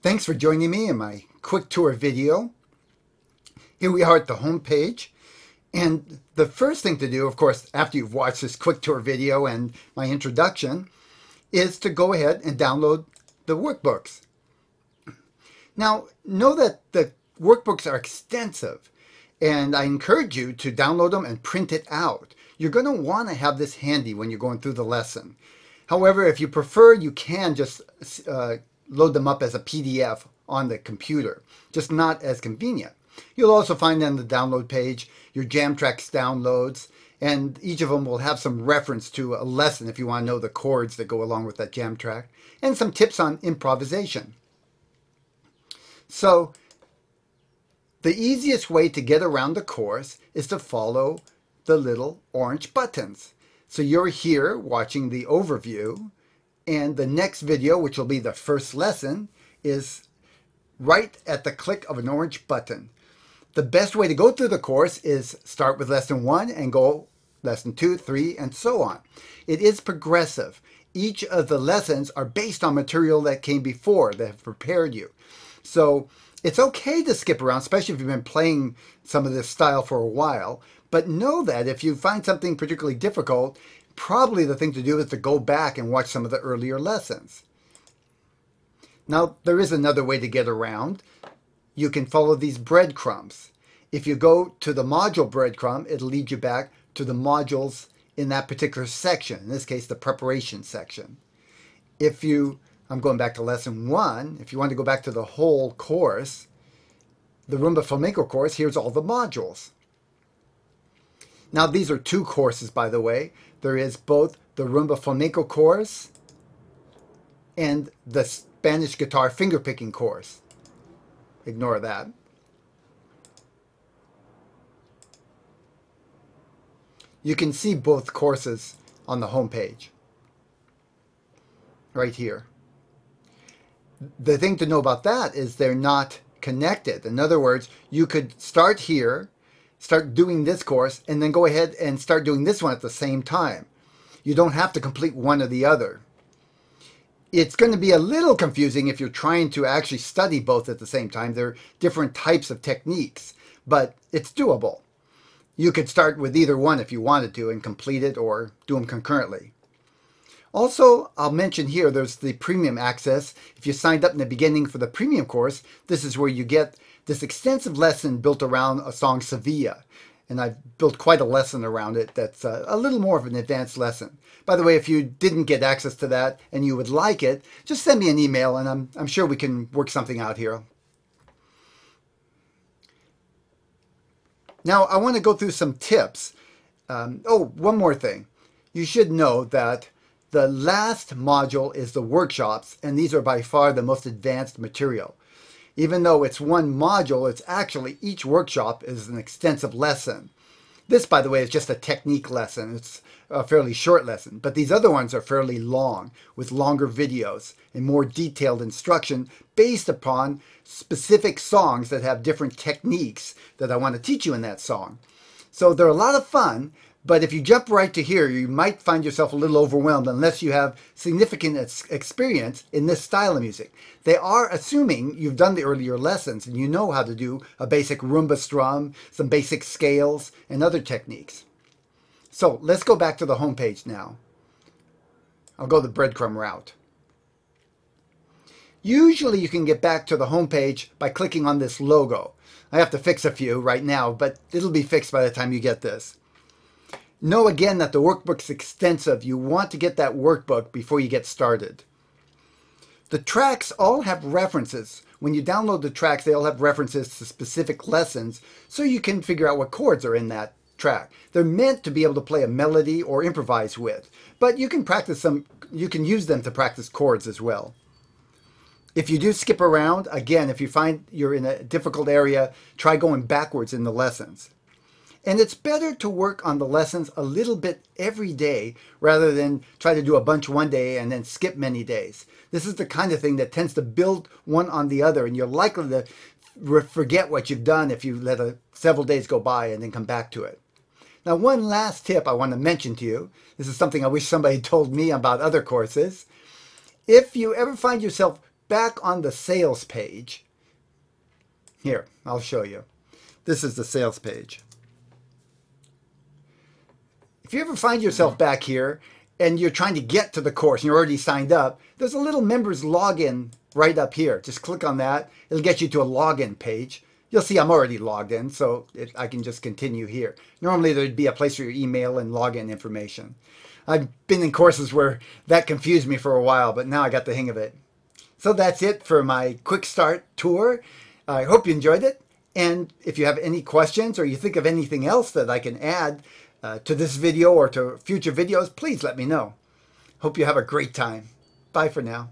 Thanks for joining me in my quick tour video. Here we are at the home page. And the first thing to do, of course, after you've watched this quick tour video and my introduction, is to go ahead and download the workbooks. Now, know that the workbooks are extensive, and I encourage you to download them and print it out. You're going to want to have this handy when you're going through the lesson. However, if you prefer, you can just load them up as a PDF on the computer, just not as convenient. You'll also find on the download page your jam tracks downloads, and each of them will have some reference to a lesson if you want to know the chords that go along with that jam track, and some tips on improvisation. So the easiest way to get around the course is to follow the little orange buttons. So you're here watching the overview, and the next video, which will be the first lesson, is right at the click of an orange button. The best way to go through the course is start with lesson 1 and go lesson 2, 3, and so on. It is progressive. Each of the lessons are based on material that came before, that have prepared you. So it's okay to skip around, especially if you've been playing some of this style for a while. But know that if you find something particularly difficult, probably the thing to do is to go back and watch some of the earlier lessons. Now, there is another way to get around. You can follow these breadcrumbs. If you go to the module breadcrumb, it'll lead you back to the modules in that particular section, in this case, the preparation section. I'm going back to lesson 1. If you want to go back to the whole course, the Rumba Flamenco course, here's all the modules. Now, these are 2 courses, by the way. There is both the Rumba Flamenco course and the Spanish guitar fingerpicking course. Ignore that. You can see both courses on the home page, right here. The thing to know about that is they're not connected. In other words, you could start here, start doing this course, and then go ahead and start doing this one at the same time. You don't have to complete one or the other. It's going to be a little confusing if you're trying to actually study both at the same time. They're different types of techniques, but it's doable. You could start with either one if you wanted to and complete it, or do them concurrently. Also, I'll mention here, there's the premium access. If you signed up in the beginning for the premium course, this is where you get this extensive lesson built around a song, Sevilla. And I've built quite a lesson around it that's a little more of an advanced lesson. By the way, if you didn't get access to that and you would like it, just send me an email and I'm sure we can work something out here. Now, I want to go through some tips. One more thing. You should know that the last module is the workshops, and these are by far the most advanced material. Even though it's one module, it's actually, each workshop is an extensive lesson. This, by the way, is just a technique lesson. It's a fairly short lesson, but these other ones are fairly long, with longer videos and more detailed instruction based upon specific songs that have different techniques that I want to teach you in that song. So they're a lot of fun, but if you jump right to here, you might find yourself a little overwhelmed unless you have significant experience in this style of music. They are assuming you've done the earlier lessons and you know how to do a basic rumba strum, some basic scales, and other techniques. So let's go back to the home page now. I'll go the breadcrumb route. Usually you can get back to the home page by clicking on this logo. I have to fix a few right now, but it'll be fixed by the time you get this. Know again that the workbook's extensive. You want to get that workbook before you get started. The tracks all have references. When you download the tracks, they all have references to specific lessons, so you can figure out what chords are in that track. They're meant to be able to play a melody or improvise with, but you can practice some. You can use them to practice chords as well. If you do skip around, again, if you find you're in a difficult area, try going backwards in the lessons. And it's better to work on the lessons a little bit every day rather than try to do a bunch one day and then skip many days. This is the kind of thing that tends to build one on the other, and you're likely to forget what you've done if you let several days go by and then come back to it. Now, one last tip I want to mention to you. This is something I wish somebody told me about other courses. If you ever find yourself back on the sales page. Here, I'll show you. This is the sales page. If you ever find yourself back here and you're trying to get to the course and you're already signed up, there's a little members login right up here. Just click on that. It'll get you to a login page. You'll see I'm already logged in, so I can just continue here. Normally there'd be a place for your email and login information. I've been in courses where that confused me for a while, but now I got the hang of it. So that's it for my quick start tour. I hope you enjoyed it. And if you have any questions or you think of anything else that I can add to this video or to future videos, please let me know. Hope you have a great time. Bye for now.